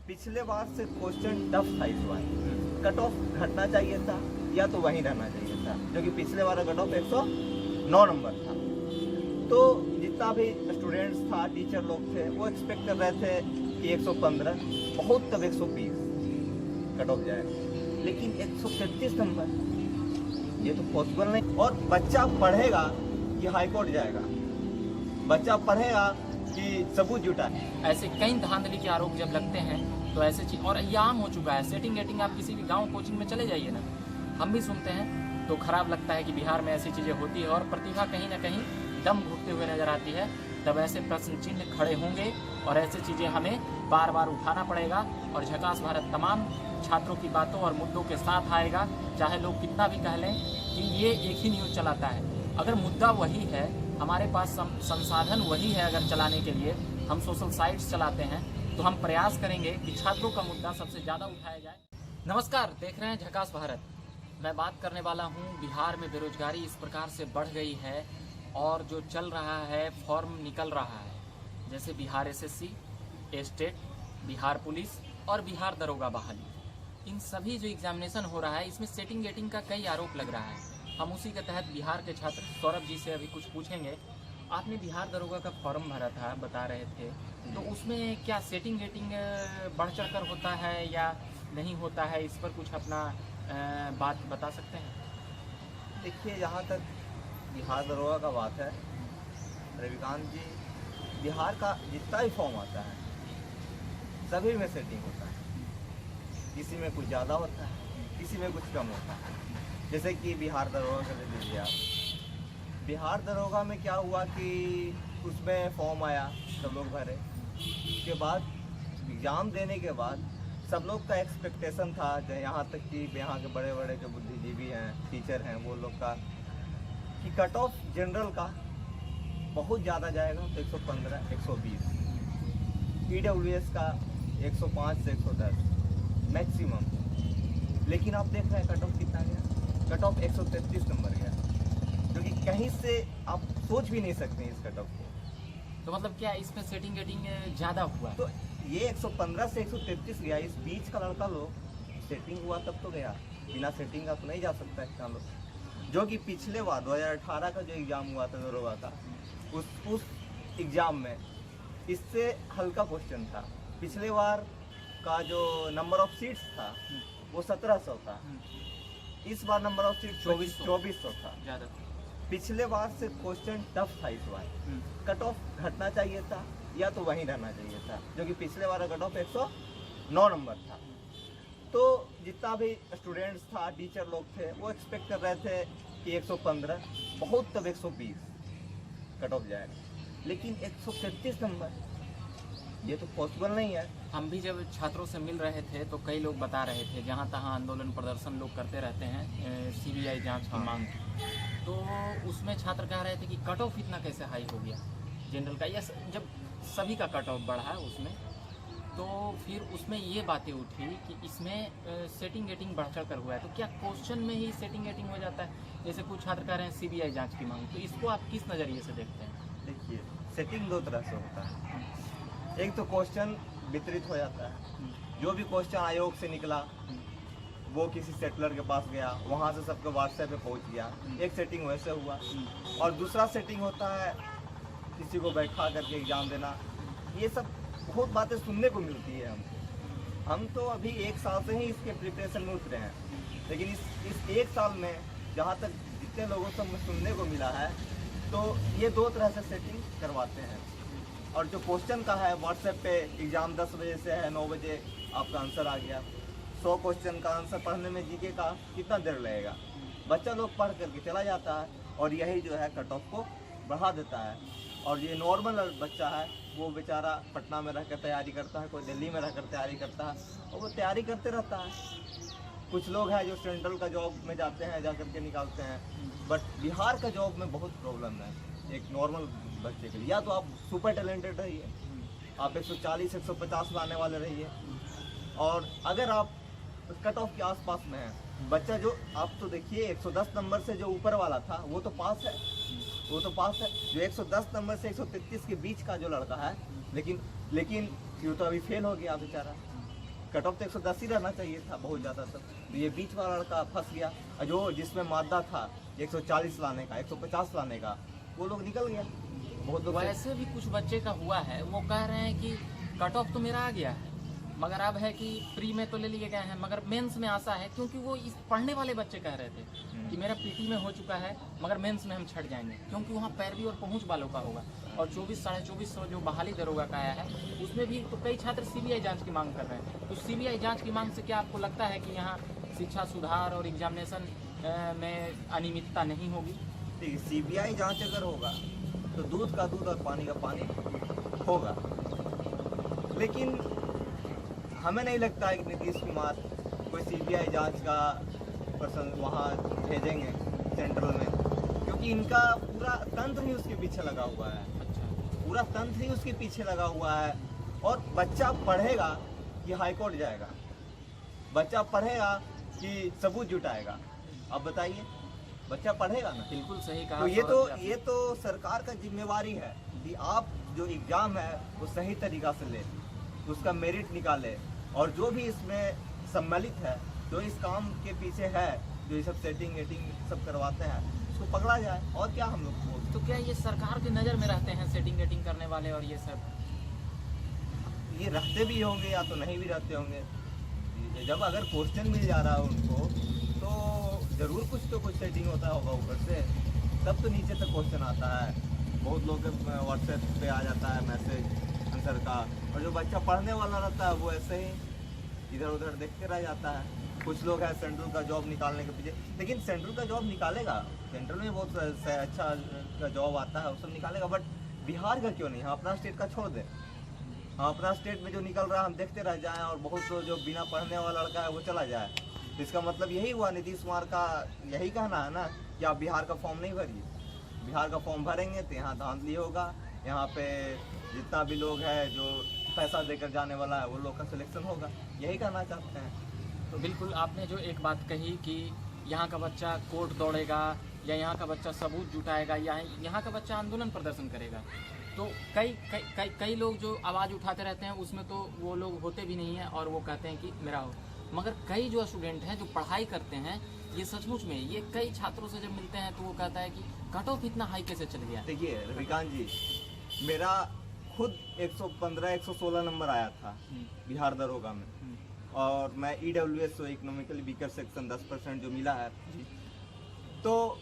पिछले बार से question tough था इस बार। कट ऑफ घटना चाहिए था या तो वहीं रहना चाहिए था, क्योंकि पिछले बार कट ऑफ 109 नंबर था। तो जितना भी स्टूडेंट्स था, टीचर लोग थे, वो एक्सपेक्ट कर रहे थे कि 115 बहुत तब 120 कट ऑफ जाएगा, लेकिन 133 नंबर ये तो पॉसिबल नहीं। और बच्चा पढ़ेगा कि हाई कोर्ट जाएगा, बच्चा पढ़ेगा कि सबूत जुटा है। ऐसे कई धांधली के आरोप जब लगते हैं तो ऐसे चीज, और ये आम हो चुका है। सेटिंग गेटिंग आप किसी भी गांव कोचिंग में चले जाइए ना, हम भी सुनते हैं तो खराब लगता है कि बिहार में ऐसी चीजें होती है और प्रतिभा कहीं ना कहीं दम घुटते हुए नजर आती है। तब ऐसे प्रश्न चिन्ह खड़े होंगे और ऐसी चीजें हमें बार बार उठाना पड़ेगा। और झकास भारत तमाम छात्रों की बातों और मुद्दों के साथ आएगा, चाहे लोग कितना भी कह लें कि ये एक ही न्यूज़ चलाता है। अगर मुद्दा वही है, हमारे पास संसाधन वही है, अगर चलाने के लिए हम सोशल साइट्स चलाते हैं, तो हम प्रयास करेंगे कि छात्रों का मुद्दा सबसे ज़्यादा उठाया जाए। नमस्कार, देख रहे हैं झकास भारत। मैं बात करने वाला हूँ, बिहार में बेरोजगारी इस प्रकार से बढ़ गई है और जो चल रहा है, फॉर्म निकल रहा है, जैसे Bihar SSC, state, Bihar police और बिहार दरोगा बहाली, इन सभी जो एग्जामिनेशन हो रहा है, इसमें सेटिंग गेटिंग का कई आरोप लग रहा है। हम उसी के तहत बिहार के छात्र सौरभ जी से अभी कुछ पूछेंगे। आपने बिहार दरोगा का फॉर्म भरा था, बता रहे थे, तो उसमें क्या सेटिंग गेटिंग बढ़ चढ़ कर होता है या नहीं होता है? इस पर कुछ अपना बात बता सकते हैं? देखिए, जहाँ तक बिहार दरोगा का बात है, रविकांत जी, बिहार का जितना भी फॉर्म आता है सभी में सेटिंग होता है। किसी में कुछ ज़्यादा होता है, किसी में कुछ कम होता है। जैसे कि बिहार दरोगा का ले लीजिए आप। बिहार दरोगा में क्या हुआ कि उसमें फॉर्म आया, सब लोग भरे, उसके बाद एग्ज़ाम देने के बाद सब लोग का एक्सपेक्टेशन था, यहाँ तक कि यहाँ के बड़े बड़े जो बुद्धिजीवी हैं, टीचर हैं, वो लोग का कि कट ऑफ जनरल का बहुत ज़्यादा जाएगा, तो 115, 120, EWS का 105 से 110 मैक्सिमम। लेकिन आप देख रहे हैं कट ऑफ कितना गया? कट ऑफ 133 नंबर गया, क्योंकि कहीं से आप सोच भी नहीं सकते इस कट ऑफ को। तो मतलब क्या इसमें सेटिंग गेटिंग ज़्यादा हुआ? तो ये 115 से 133 गया, इस बीच का लड़का लोग सेटिंग हुआ तब तो गया, बिना सेटिंग का तो नहीं जा सकता इतना लोग। जो कि पिछले बार 2018 का जो एग्ज़ाम हुआ था दरोगा का, उस एग्ज़ाम में इससे हल्का क्वेश्चन था। पिछले बार का जो नंबर ऑफ सीट्स था वो 1700 था, इस बार नंबर ऑफ सीट 2400 था ज़्यादा। पिछले बार से क्वेश्चन टफ था इस बार। कट ऑफ घटना चाहिए था या तो वहीं रहना चाहिए था, जो कि पिछले बार कट ऑफ 109 नंबर था। तो जितना भी स्टूडेंट्स था, टीचर लोग थे, वो एक्सपेक्ट कर रहे थे कि 115 बहुत तब 120 कट ऑफ जाएगा, लेकिन 133 नंबर ये तो पॉसिबल नहीं है। हम भी जब छात्रों से मिल रहे थे तो कई लोग बता रहे थे, जहाँ तहाँ आंदोलन प्रदर्शन लोग करते रहते हैं CBI जांच की मांग, तो उसमें छात्र कह रहे थे कि कट ऑफ इतना कैसे हाई हो गया जनरल का, या जब सभी का कट ऑफ बढ़ा है उसमें, तो फिर उसमें ये बातें उठी कि इसमें सेटिंग गेटिंग बढ़ चढ़ कर हुआ है। तो क्या क्वेश्चन में ही सेटिंग गेटिंग हो जाता है? जैसे कुछ छात्र कह रहे हैं CBI जाँच की मांग, तो इसको आप किस नज़रिए से देखते हैं? देखिए, सेटिंग दो तरह से होता है। एक तो क्वेश्चन वितरित हो जाता है, जो भी क्वेश्चन आयोग से निकला वो किसी सेटलर के पास गया, वहाँ से सबके व्हाट्सएप पे पहुँच गया, एक सेटिंग वैसे हुआ। और दूसरा सेटिंग होता है किसी को बैठा करके एग्ज़ाम देना। ये सब बहुत बातें सुनने को मिलती है हमको। हम तो अभी 1 साल से ही इसके प्रिपरेशन में उतरे हैं, लेकिन इस 1 साल में जहाँ तक जितने लोगों से हमें सुनने को मिला है, तो ये 2 तरह से सेटिंग करवाते हैं। और जो क्वेश्चन का है, व्हाट्सएप पे एग्ज़ाम 10 बजे से है, 9 बजे आपका आंसर आ गया। 100 क्वेश्चन का आंसर पढ़ने में जीके का कितना देर लगेगा? बच्चा लोग पढ़ करके चला जाता है और यही जो है कट ऑफ को बढ़ा देता है। और ये नॉर्मल बच्चा है, वो बेचारा पटना में रहकर तैयारी करता है, कोई दिल्ली में रहकर तैयारी करता है, और वो तैयारी करते रहता है। कुछ लोग हैं जो सेंट्रल का जॉब में जाते हैं, जा करके निकालते हैं। बट बिहार का जॉब में बहुत प्रॉब्लम है एक नॉर्मल बच्चे के लिए। या तो आप सुपर टैलेंटेड रहिए, आप 140 150 लाने वाले रहिए, और अगर आप कट ऑफ के आसपास में हैं, बच्चा जो आप तो देखिए 110 नंबर से जो ऊपर वाला था वो तो पास है, वो तो पास है। जो 110 नंबर से 133 के बीच का जो लड़का है, लेकिन ये तो अभी फेल हो गया बेचारा। कट ऑफ तो 110 ही रहना चाहिए था बहुत ज़्यादा तो ये बीच वाला लड़का फंस गया, और जो जिसमें मादा था 140 लाने का, 150 लाने का, वो लोग निकल गया। बहुत लोग वैसे भी कुछ बच्चे का हुआ है, वो कह रहे हैं कि कट ऑफ तो मेरा आ गया है, मगर अब है कि प्री में तो ले लिए गए हैं, मगर मेंस में आशा है, क्योंकि वो इस पढ़ने वाले बच्चे कह रहे थे कि मेरा पीटी में हो चुका है, मगर मेंस में हम छट जाएंगे, क्योंकि वहाँ पैरवी और पहुँच वालों का होगा। और 24-2450 जो बहाली दरोगा का आया है, उसमें भी तो कई छात्र सीबीआई जांच की मांग कर रहे हैं। तो सीबीआई जांच की मांग से क्या आपको लगता है कि यहाँ शिक्षा सुधार और एग्जामिनेशन में अनियमितता नहीं होगी? देखिए, सीबीआई जांच अगर होगा तो दूध का दूध और पानी का पानी होगा, लेकिन हमें नहीं लगता है कि नीतीश कुमार कोई सीबीआई जांच का पर्सन वहाँ भेजेंगे सेंट्रल में, क्योंकि इनका पूरा तंत्र ही उसके पीछे लगा हुआ है। पूरा तंत्र ही उसके पीछे लगा हुआ है। और बच्चा पढ़ेगा कि हाई कोर्ट जाएगा, बच्चा पढ़ेगा कि सबूत जुटाएगा। अब बताइए, बच्चा पढ़ेगा ना। बिल्कुल सही कहा। तो ये तो सरकार का जिम्मेवारी है कि आप जो एग्जाम है वो सही तरीका से ले, उसका मेरिट निकाले, और जो भी इसमें सम्मिलित है, जो इस काम के पीछे है, जो ये सब सेटिंग वेटिंग सब करवाते हैं, उसको पकड़ा जाए। और क्या हम लोग बोलते। तो क्या ये सरकार की नज़र में रहते हैं सेटिंग वेटिंग करने वाले और ये सब? ये रहते भी होंगे या तो नहीं भी रहते होंगे। जब अगर क्वेश्चन मिल जा रहा है उनको, तो जरूर कुछ तो कुछ सेटिंग होता होगा ऊपर से, तब तो नीचे तक क्वेश्चन आता है। बहुत लोग के व्हाट्सएप पे आ जाता है मैसेज आंसर का, और जो बच्चा पढ़ने वाला रहता है वो ऐसे ही इधर उधर देखते रह जाता है। कुछ लोग हैं सेंट्रल का जॉब निकालने के पीछे, लेकिन सेंट्रल का जॉब निकालेगा, सेंट्रल में बहुत अच्छा का जॉब आता है, वो सब निकालेगा, बट बिहार का क्यों नहीं? हम अपना स्टेट का छोड़ दें, हम अपना स्टेट में जो निकल रहा है हम देखते रह जाएं, और बहुत जो बिना पढ़ने वाला लड़का है वो चला जाए। तो इसका मतलब यही हुआ, नीतीश कुमार का यही कहना है ना कि आप बिहार का फॉर्म नहीं भरिए। बिहार का फॉर्म भरेंगे तो यहाँ धांधली होगा, यहाँ पे जितना भी लोग है जो पैसा देकर जाने वाला है वो लोग का सिलेक्शन होगा, यही कहना चाहते हैं। तो बिल्कुल आपने जो एक बात कही कि यहाँ का बच्चा कोर्ट दौड़ेगा, या यहाँ का बच्चा सबूत जुटाएगा, या यहाँ का बच्चा आंदोलन प्रदर्शन करेगा, तो कई लोग जो आवाज़ उठाते रहते हैं उसमें तो वो लोग होते भी नहीं हैं, और वो कहते हैं कि मेरा हो। मगर कई जो स्टूडेंट हैं जो पढ़ाई करते हैं, ये सचमुच में ये कई छात्रों से जब मिलते हैं तो वो कहता है कि कट ऑफ इतना हाई कैसे चल गया। देखिए रविकांत जी, मेरा खुद 115-116 नंबर आया था बिहार दरोगा में, और मैं EWS इकोनॉमिकली वीकर सेक्शन 10% जो मिला है, तो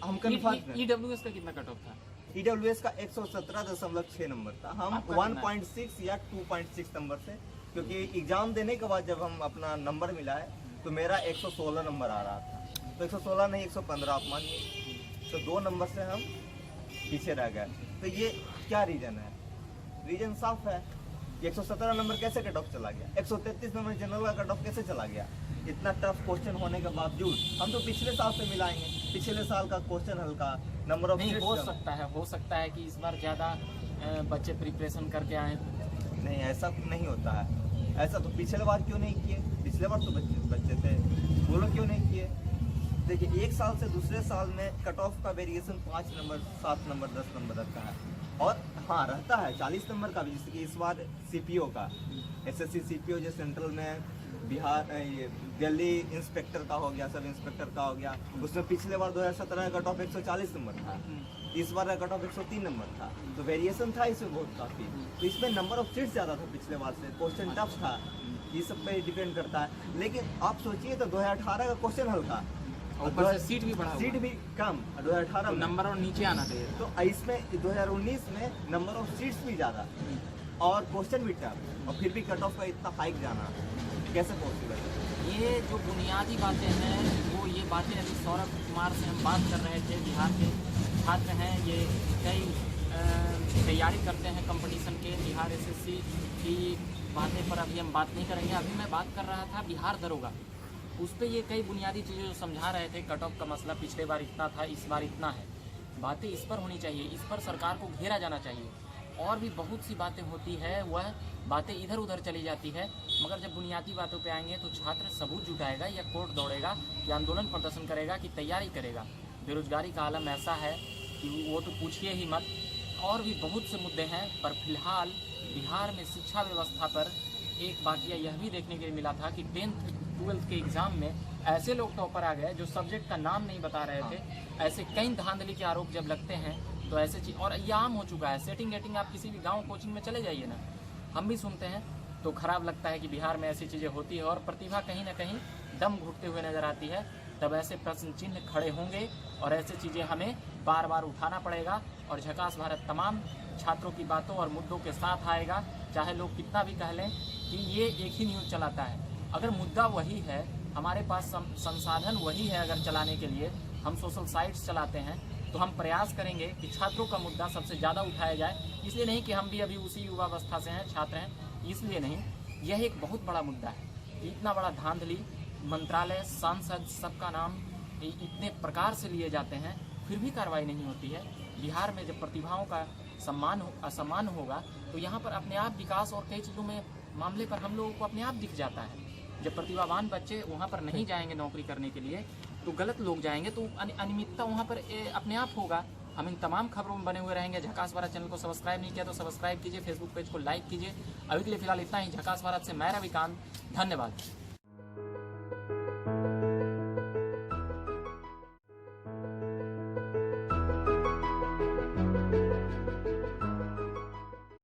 हम कन्फर्म। EWS का कितना कट ऑफ था? EWS का 117.6 नंबर था। हम 1.6 या 2.6 नंबर से, क्योंकि एग्जाम देने के बाद जब हम अपना नंबर मिलाए तो मेरा 116 नंबर आ रहा था, तो 116 नहीं 115 आप मानिए, तो 2 नंबर से हम पीछे रह गए। तो ये क्या रीजन है? रीजन साफ है, 117 नंबर कैसे कट ऑफ चला गया, 133 नंबर जनरल का कट ऑफ कैसे चला गया? इतना टफ क्वेश्चन होने के बावजूद हम तो पिछले साल से मिलाएंगे, पिछले साल का क्वेश्चन हल्का, नंबर ऑफ नहीं हो सकता है कि इस बार ज़्यादा बच्चे प्रिपरेशन करके आए। नहीं, ऐसा नहीं होता है। ऐसा तो पिछले बार क्यों नहीं किए? पिछले बार तो बच्चे थे, वो लोग क्यों नहीं किए? देखिए, एक साल से दूसरे साल में कट ऑफ का वेरिएशन 5 नंबर, 7 नंबर, 10 नंबर रहता है, और हाँ रहता है 40 नंबर का भी, जैसे कि इस बार CPO का SSC CPO जो सेंट्रल में बिहार दिल्ली इंस्पेक्टर का हो गया, सब इंस्पेक्टर का हो गया, उसमें पिछले बार 2017 का कट ऑफ 140 नंबर था, इस बार का कट ऑफ 103 नंबर था, तो वेरिएशन था इसमें बहुत काफ़ी। तो इसमें नंबर ऑफ सीट्स ज़्यादा था पिछले बार से, क्वेश्चन टफ था, ये सब पे डिपेंड करता है। लेकिन आप सोचिए तो 2018 का क्वेश्चन हल्का, ऊपर से सीट भी बढ़ा, सीट भी कम, 2018 में नंबर और नीचे आना चाहिए, तो इसमें 2019 में नंबर ऑफ सीट्स भी ज़्यादा और क्वेश्चन भी टफ, और फिर भी कट ऑफ का इतना हाइक जाना कैसे पॉसिबल है? ये जो बुनियादी बातें हैं वो ये बातें अभी सौरभ कुमार से हम बात कर रहे थे, बिहार के छात्र हैं, ये कई तैयारी करते हैं कंपटीशन के, बिहार SSC की बातें पर अभी हम बात नहीं करेंगे। अभी मैं बात कर रहा था बिहार दरोगा, उस पर ये कई बुनियादी चीज़ें जो समझा रहे थे, कट ऑफ का मसला पिछले बार इतना था, इस बार इतना है, बातें इस पर होनी चाहिए, इस पर सरकार को घेरा जाना चाहिए। और भी बहुत सी बातें होती है, वह बातें इधर उधर चली जाती है, मगर जब बुनियादी बातों पे आएंगे तो छात्र सबूत जुटाएगा, या कोर्ट दौड़ेगा, या आंदोलन प्रदर्शन करेगा, कि तैयारी करेगा। बेरोजगारी का आलम ऐसा है कि वो तो पूछिए ही मत। और भी बहुत से मुद्दे हैं, पर फिलहाल बिहार में शिक्षा व्यवस्था पर एक वाकया यह भी देखने के लिए मिला था कि 10th 12th के एग्जाम में ऐसे लोग टॉपर आ गए जो सब्जेक्ट का नाम नहीं बता रहे थे। ऐसे कई धांधली के आरोप जब लगते हैं तो ऐसे चीज, और ये आम हो चुका है। सेटिंग गेटिंग आप किसी भी गांव कोचिंग में चले जाइए ना, हम भी सुनते हैं, तो खराब लगता है कि बिहार में ऐसी चीज़ें होती है और प्रतिभा कहीं ना कहीं दम घुटते हुए नजर आती है। तब ऐसे प्रश्न चिन्ह खड़े होंगे और ऐसे चीज़ें हमें बार बार उठाना पड़ेगा। और झकास भारत तमाम छात्रों की बातों और मुद्दों के साथ आएगा, चाहे लोग कितना भी कह लें कि ये एक ही न्यूज़ चलाता है। अगर मुद्दा वही है, हमारे पास संसाधन वही है, अगर चलाने के लिए हम सोशल साइट्स चलाते हैं, तो हम प्रयास करेंगे कि छात्रों का मुद्दा सबसे ज़्यादा उठाया जाए। इसलिए नहीं कि हम भी अभी उसी युवावस्था से हैं, छात्र हैं, इसलिए नहीं, यह एक बहुत बड़ा मुद्दा है। इतना बड़ा धांधली, मंत्रालय, सांसद, सबका नाम इतने प्रकार से लिए जाते हैं, फिर भी कार्रवाई नहीं होती है। बिहार में जब प्रतिभाओं का असम्मान होगा तो यहाँ पर अपने आप विकास और कई चीज़ों में मामले पर हम लोगों को अपने आप दिख जाता है। जब प्रतिभावान बच्चे वहाँ पर नहीं जाएंगे नौकरी करने के लिए, तो गलत लोग जाएंगे, तो अनियमितता वहाँ पर अपने आप होगा। हम इन तमाम खबरों में बने हुए रहेंगे। झकास भारत चैनल को सब्सक्राइब नहीं किया तो सब्सक्राइब कीजिए, फेसबुक पेज को लाइक कीजिए। अभी के लिए फिलहाल इतना ही। झकास भारत से मैं रविकांत, धन्यवाद।